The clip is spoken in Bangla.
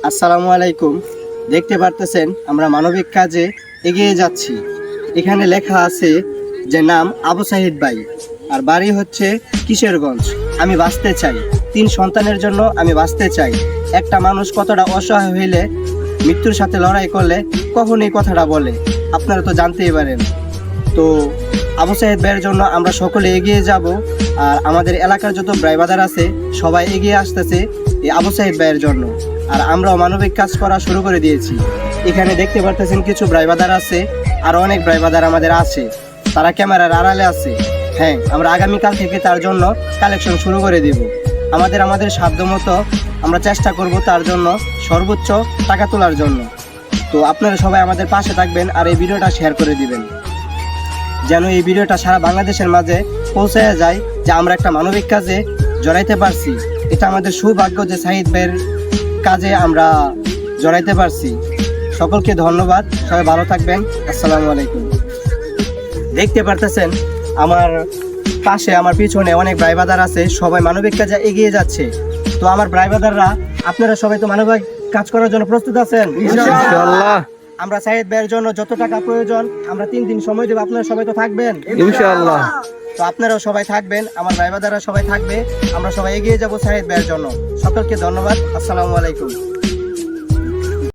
আসসালামু আলাইকুম। দেখতে পারতেছেন আমরা মানবিক কাজে এগিয়ে যাচ্ছি। এখানে লেখা আছে যে নাম আবু সাহিদ ভাই, আর বাড়ি হচ্ছে কিশোরগঞ্জ। আমি বাঁচতে চাই, 3 সন্তানের জন্য আমি বাঁচতে চাই। একটা মানুষ কতটা অসহায় হইলে মৃত্যুর সাথে লড়াই করলে কখন এই কথাটা বলে, আপনারা তো জানতেই পারেন। তো আবু সাহেদ ভাইয়ের জন্য আমরা সকলে এগিয়ে যাব, আর আমাদের এলাকার যত ব্রাইবাদার আছে সবাই এগিয়ে আসতেছে এই আবু সাহেদ ভাইয়ের জন্য। আর আমরাও মানবিক কাজ করা শুরু করে দিয়েছি। এখানে দেখতে পারতেছেন কিছু ব্রাইবাদার আছে, আর অনেক ব্রাইবাদার আমাদের আছে, তারা ক্যামেরার আড়ালে আছে। হ্যাঁ, আমরা আগামীকাল থেকে তার জন্য কালেকশন শুরু করে দেব। আমাদের সাধ্য মতো আমরা চেষ্টা করব তার জন্য সর্বোচ্চ টাকা তোলার জন্য। তো আপনারা সবাই আমাদের পাশে থাকবেন, আর এই ভিডিওটা শেয়ার করে দিবেন, যেন এই ভিডিওটা সারা বাংলাদেশের মাঝে পৌঁছে যায় যে আমরা একটা মানবিক কাজে জড়াইতে পারছি। এটা আমাদের সৌভাগ্য যে সাহিদ ভাইয়ের কাজে আমরা জড়াইতে পারছি। সকলকে ধন্যবাদ, সবাই ভালো থাকবেন। আসসালামু আলাইকুম। দেখতে পারতেছেন আমার পাশে, আমার পিছনে অনেক ব্রাইবাদার আছে, সবাই মানবিক কাজে এগিয়ে যাচ্ছে। তো আমার ব্রাইবাদাররা, আপনারা সবাই তো মানবিক কাজ করার জন্য প্রস্তুত আছেন? ইনশাআল্লাহ। আমরা সাহিদ ভাইয়ের জন্য যত টাকা প্রয়োজন আমরা 3 দিন সময় দেব, আপনারা সবাই তো থাকবেন ইনশাআল্লাহ। তো আপনারাও সবাই থাকবেন, আমার ভাইবাদাররা সবাই থাকবে। আমরা সবাই এগিয়ে যাব সাহিদ ভাইয়ের জন্য। সকলকে ধন্যবাদ। আসসালামু আলাইকুম।